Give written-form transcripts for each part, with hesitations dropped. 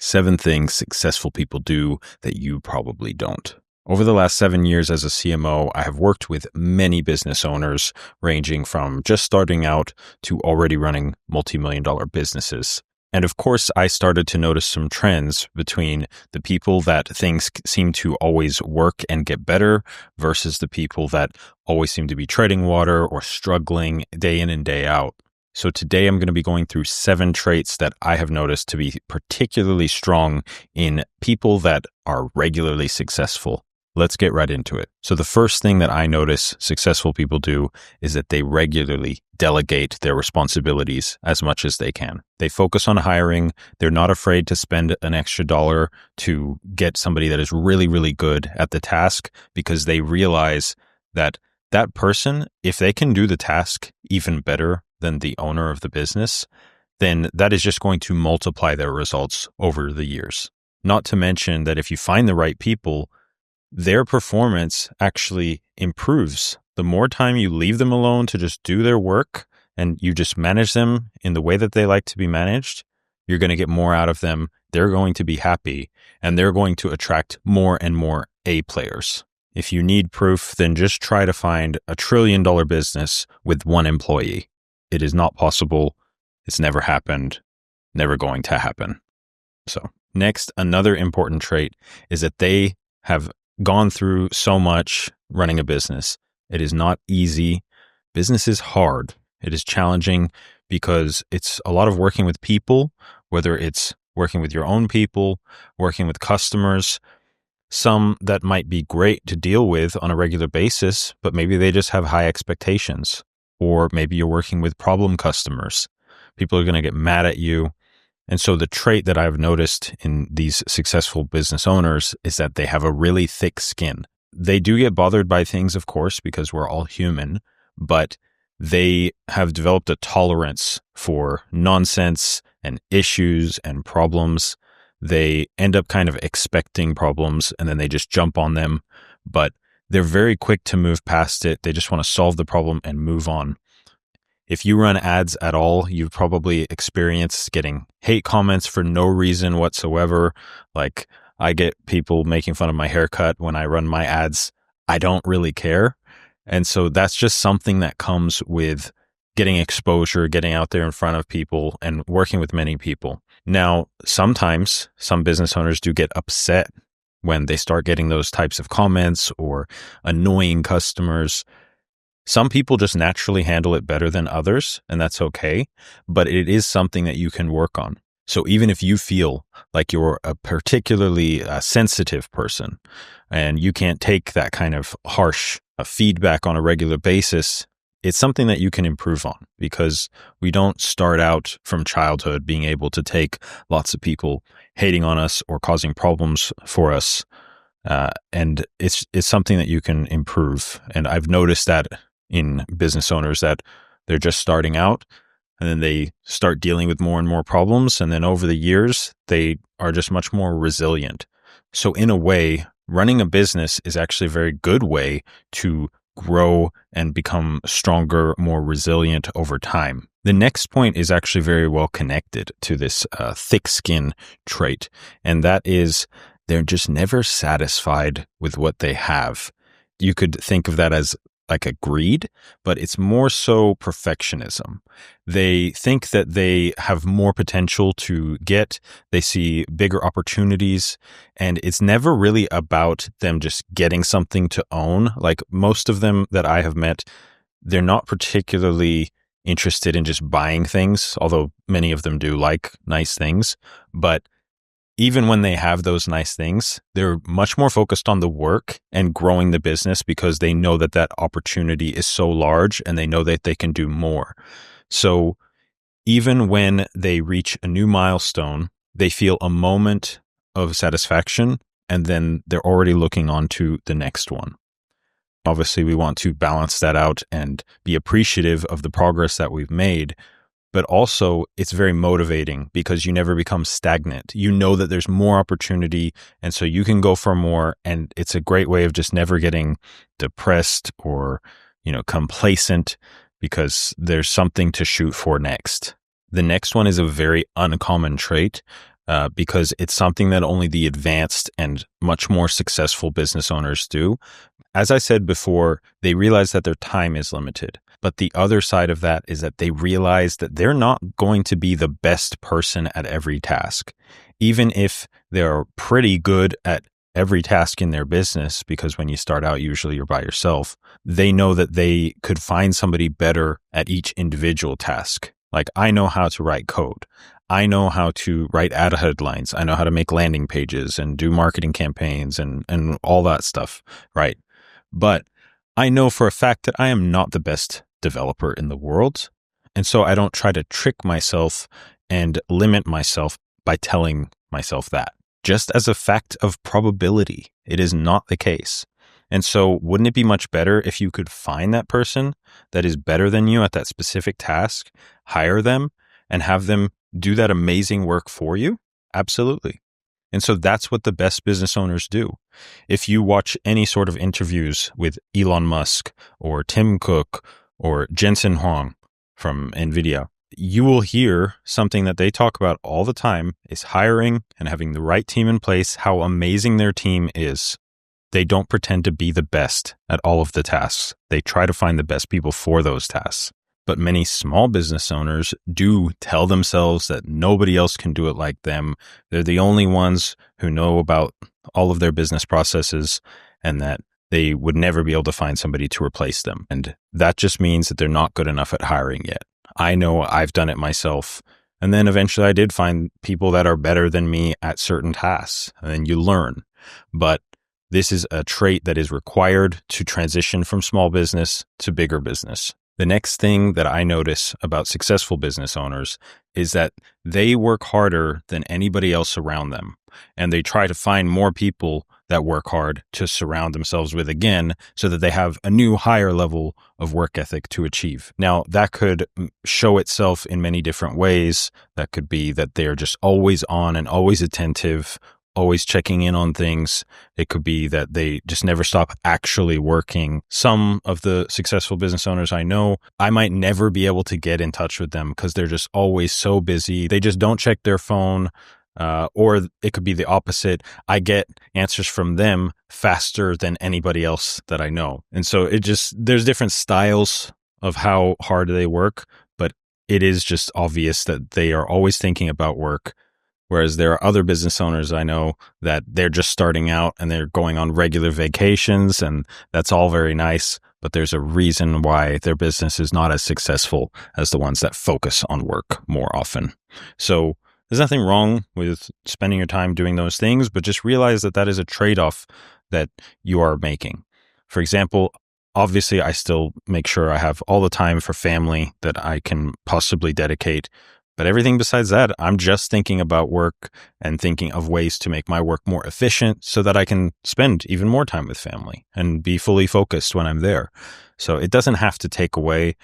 7 things successful people do that you probably don't. Over the last 7 years as a CMO, I have worked with many business owners ranging from just starting out to already running multi-million-dollar businesses. And of course, I started to notice some trends between the people that things seem to always work and get better versus the people that always seem to be treading water or struggling day in and day out. So today I'm going to be going through 7 traits that I have noticed to be particularly strong in people that are regularly successful. Let's get right into it. So the first thing that I notice successful people do is that they regularly delegate their responsibilities as much as they can. They focus on hiring. They're not afraid to spend an extra dollar to get somebody that is really, really good at the task because they realize that that person, if they can do the task even better than the owner of the business, then that is just going to multiply their results over the years. Not to mention that if you find the right people, their performance actually improves. The more time you leave them alone to just do their work and you just manage them in the way that they like to be managed, you're going to get more out of them. They're going to be happy and they're going to attract more and more A players. If you need proof, then just try to find a $1 trillion business with 1 employee. It is not possible. It's never happened, never going to happen. So next, another important trait is that they have gone through so much running a business. It is not easy. Business is hard. It is challenging because it's a lot of working with people, whether it's working with your own people, working with customers, some that might be great to deal with on a regular basis, but maybe they just have high expectations. Or maybe you're working with problem customers. People are going to get mad at you. And so the trait that I've noticed in these successful business owners is that they have a really thick skin. They do get bothered by things, of course, because we're all human, but they have developed a tolerance for nonsense and issues and problems. They end up kind of expecting problems and then they just jump on them, but they're very quick to move past it. They just want to solve the problem and move on. If you run ads at all, you've probably experienced getting hate comments for no reason whatsoever. Like I get people making fun of my haircut when I run my ads. I don't really care. And so that's just something that comes with getting exposure, getting out there in front of people and working with many people. Now, sometimes some business owners do get upset when they start getting those types of comments or annoying customers. Some people just naturally handle it better than others, and that's okay, but it is something that you can work on. So even if you feel like you're a particularly sensitive person and you can't take that kind of harsh feedback on a regular basis, it's something that you can improve on because we don't start out from childhood being able to take lots of people hating on us or causing problems for us. And it's something that you can improve. And I've noticed that in business owners that they're just starting out and then they start dealing with more and more problems. And then over the years, they are just much more resilient. So in a way, running a business is actually a very good way to grow and become stronger, more resilient over time. The next point is actually very well connected to this thick skin trait, and that is they're just never satisfied with what they have. You could think of that as like a greed, but it's more so perfectionism. They think that they have more potential to get, they see bigger opportunities, and it's never really about them just getting something to own. Like most of them that I have met, they're not particularly interested in just buying things, although many of them do like nice things. But even when they have those nice things, they're much more focused on the work and growing the business because they know that that opportunity is so large and they know that they can do more. So even when they reach a new milestone, they feel a moment of satisfaction and then they're already looking on to the next one. Obviously, we want to balance that out and be appreciative of the progress that we've made. But also it's very motivating because you never become stagnant. You know that there's more opportunity and so you can go for more, and it's a great way of just never getting depressed or, complacent because there's something to shoot for next. The next one is a very uncommon trait, because it's something that only the advanced and much more successful business owners do. As I said before, they realize that their time is limited. But the other side of that is that they realize that they're not going to be the best person at every task, even if they're pretty good at every task in their business, because when you start out, usually you're by yourself. They know that they could find somebody better at each individual task. Like, I know how to write code. I know how to write ad headlines. I know how to make landing pages and do marketing campaigns and all that stuff, right? But I know for a fact that I am not the best developer in the world. And so I don't try to trick myself and limit myself by telling myself that. Just as a fact of probability, it is not the case. And so wouldn't it be much better if you could find that person that is better than you at that specific task, hire them, and have them do that amazing work for you? Absolutely. And so that's what the best business owners do. If you watch any sort of interviews with Elon Musk or Tim Cook or Jensen Huang from NVIDIA, you will hear something that they talk about all the time is hiring and having the right team in place, how amazing their team is. They don't pretend to be the best at all of the tasks. They try to find the best people for those tasks. But many small business owners do tell themselves that nobody else can do it like them. They're the only ones who know about all of their business processes, and that they would never be able to find somebody to replace them. And that just means that they're not good enough at hiring yet. I know I've done it myself. And then eventually I did find people that are better than me at certain tasks, and then you learn. But this is a trait that is required to transition from small business to bigger business. The next thing that I notice about successful business owners is that they work harder than anybody else around them. And they try to find more people that work hard to surround themselves with again, so that they have a new higher level of work ethic to achieve. Now, that could show itself in many different ways. That could be that they're just always on and always attentive, always checking in on things. It could be that they just never stop actually working. Some of the successful business owners I know, I might never be able to get in touch with them because they're just always so busy. They just don't check their phone. Or it could be the opposite. I get answers from them faster than anybody else that I know. And so there's different styles of how hard they work, but it is just obvious that they are always thinking about work. Whereas there are other business owners I know that they're just starting out and they're going on regular vacations, and that's all very nice, but there's a reason why their business is not as successful as the ones that focus on work more often. So there's nothing wrong with spending your time doing those things, but just realize that that is a trade-off that you are making. For example, obviously, I still make sure I have all the time for family that I can possibly dedicate. But everything besides that, I'm just thinking about work and thinking of ways to make my work more efficient so that I can spend even more time with family and be fully focused when I'm there. So it doesn't have to take away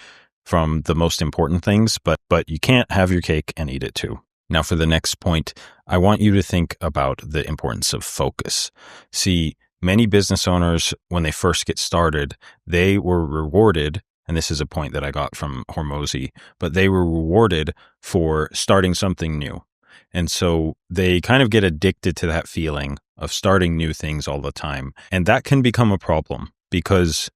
from the most important things, but you can't have your cake and eat it too. Now, for the next point, I want you to think about the importance of focus. See, many business owners, when they first get started, they were rewarded, and this is a point that I got from Hormozy, but they were rewarded for starting something new. And so they kind of get addicted to that feeling of starting new things all the time. And that can become a problem because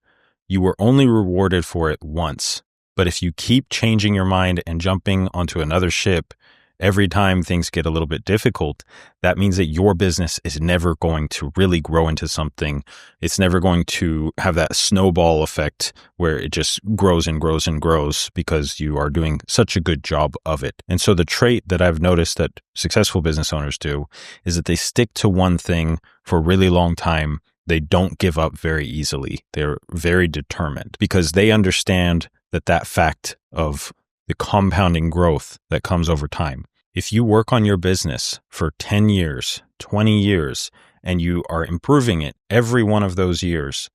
you were only rewarded for it once. But if you keep changing your mind and jumping onto another ship every time things get a little bit difficult, that means that your business is never going to really grow into something. It's never going to have that snowball effect where it just grows and grows and grows because you are doing such a good job of it. And so the trait that I've noticed that successful business owners do is that they stick to one thing for a really long time. They don't give up very easily. They're very determined because they understand that fact of the compounding growth that comes over time. If you work on your business for 10 years, 20 years, and you are improving it every one of those years,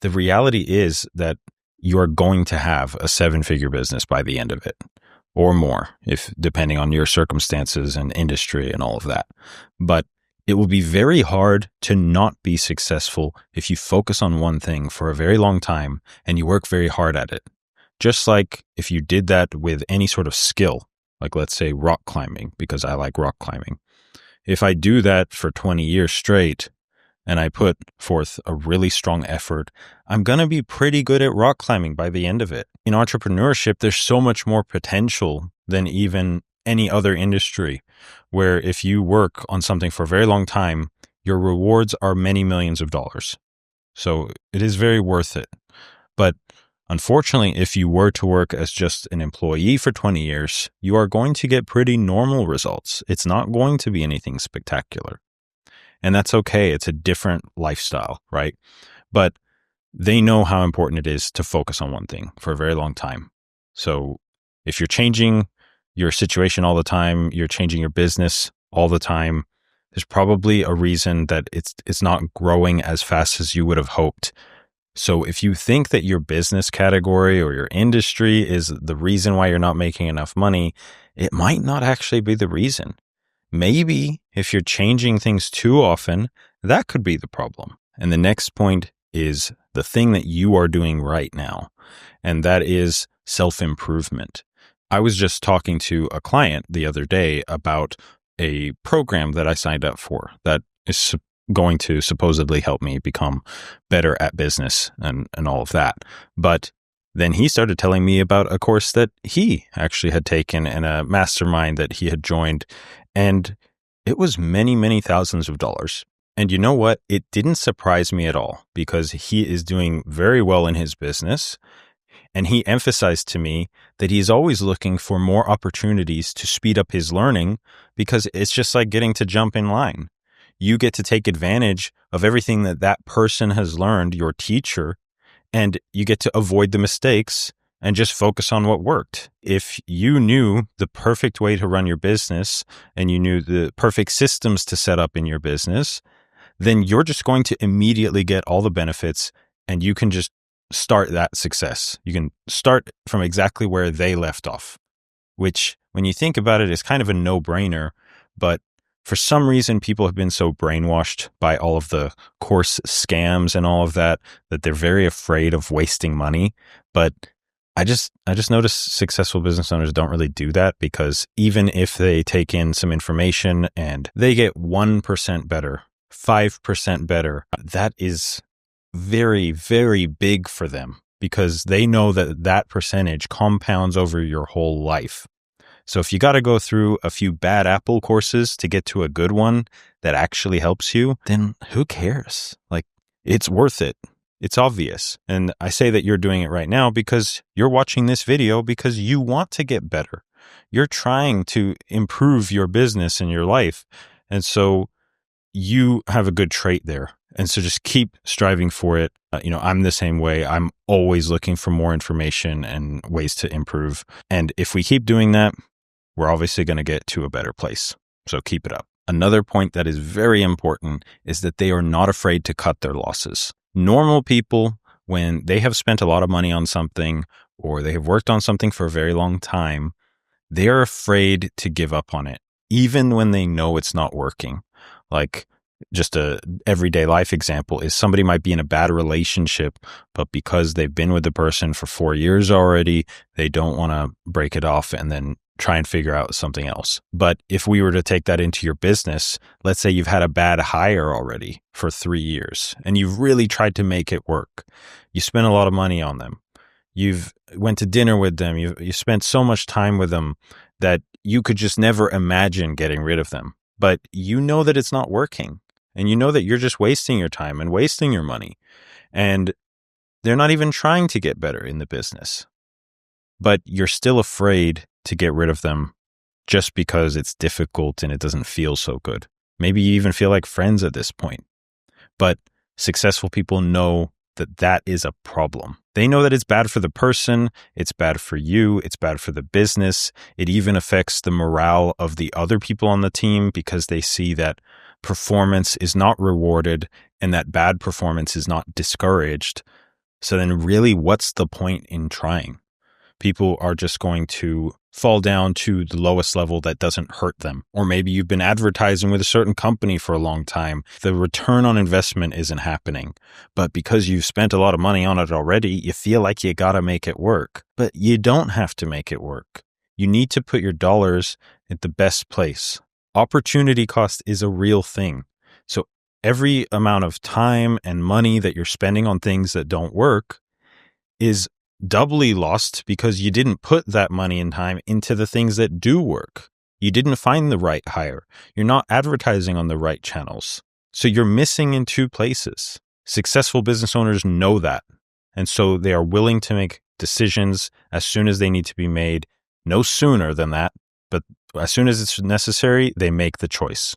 the reality is that you are going to have a 7-figure business by the end of it, or more, if depending on your circumstances and industry and all of that. But it will be very hard to not be successful if you focus on one thing for a very long time and you work very hard at it. Just like if you did that with any sort of skill, like let's say rock climbing, because I like rock climbing. if I do that for 20 years straight and I put forth a really strong effort, I'm going to be pretty good at rock climbing by the end of it. In entrepreneurship, there's so much more potential than even any other industry, where if you work on something for a very long time, your rewards are many millions of dollars. So it is very worth it. But unfortunately, if you were to work as just an employee for 20 years, you are going to get pretty normal results. It's not going to be anything spectacular. And that's okay. It's a different lifestyle, right? But they know how important it is to focus on one thing for a very long time. So if you're changing your situation all the time, you're changing your business all the time, there's probably a reason that it's not growing as fast as you would have hoped. So if you think that your business category or your industry is the reason why you're not making enough money, it might not actually be the reason. Maybe if you're changing things too often, that could be the problem. And the next point is the thing that you are doing right now, and that is self-improvement. I was just talking to a client the other day about a program that I signed up for that is going to supposedly help me become better at business and all of that. But then he started telling me about a course that he actually had taken and a mastermind that he had joined. And it was many, many thousands of dollars. And you know what? It didn't surprise me at all because he is doing very well in his business. And he emphasized to me that he's always looking for more opportunities to speed up his learning because it's just like getting to jump in line. You get to take advantage of everything that that person has learned, your teacher, and you get to avoid the mistakes and just focus on what worked. If you knew the perfect way to run your business and you knew the perfect systems to set up in your business, then you're just going to immediately get all the benefits and you can just start that success. You can start from exactly where they left off, which when you think about it is kind of a no-brainer, but for some reason, people have been so brainwashed by all of the course scams and all of that they're very afraid of wasting money. But I just noticed successful business owners don't really do that because even if they take in some information and they get 1% better, 5% better, that is very, very big for them because they know that that percentage compounds over your whole life. So if you got to go through a few bad apple courses to get to a good one that actually helps you, then who cares? Like, it's worth it. It's obvious. And I say that you're doing it right now because you're watching this video because you want to get better. You're trying to improve your business and your life. And so you have a good trait there. And so just keep striving for it. I'm the same way. I'm always looking for more information and ways to improve. And if we keep doing that, we're obviously going to get to a better place. So keep it up. Another point that is very important is that they are not afraid to cut their losses. Normal people, when they have spent a lot of money on something or they have worked on something for a very long time, they are afraid to give up on it, even when they know it's not working. Like just a everyday life example is somebody might be in a bad relationship, but because they've been with the person for 4 years already, they don't want to break it off and then try and figure out something else. But if we were to take that into your business, let's say you've had a bad hire already for 3 years and you've really tried to make it work. You spent a lot of money on them. You've went to dinner with them. You spent so much time with them that you could just never imagine getting rid of them. But you know that it's not working and you know that you're just wasting your time and wasting your money. And they're not even trying to get better in the business. But you're still afraid to get rid of them just because it's difficult and it doesn't feel so good. Maybe you even feel like friends at this point. But successful people know that that is a problem. They know that it's bad for the person, it's bad for you, it's bad for the business. It even affects the morale of the other people on the team because they see that performance is not rewarded and that bad performance is not discouraged. So then really, what's the point in trying? People are just going to fall down to the lowest level that doesn't hurt them. Or maybe you've been advertising with a certain company for a long time. The return on investment isn't happening. But because you've spent a lot of money on it already, you feel like you got to make it work. But you don't have to make it work. You need to put your dollars at the best place. Opportunity cost is a real thing. So every amount of time and money that you're spending on things that don't work is doubly lost because you didn't put that money and time into the things that do work. You didn't find the right hire. You're not advertising on the right channels. So you're missing in two places. Successful business owners know that. And so they are willing to make decisions as soon as they need to be made, no sooner than that. But as soon as it's necessary, they make the choice,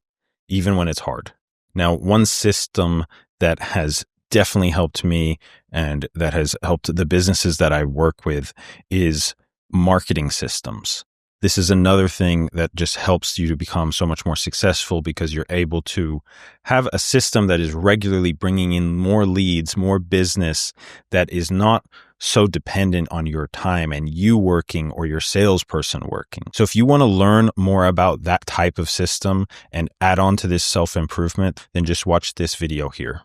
even when it's hard. Now, one system that has definitely helped me and that has helped the businesses that I work with is marketing systems. This is another thing that just helps you to become so much more successful because you're able to have a system that is regularly bringing in more leads, more business that is not so dependent on your time and you working or your salesperson working. So if you want to learn more about that type of system and add on to this self-improvement, then just watch this video here.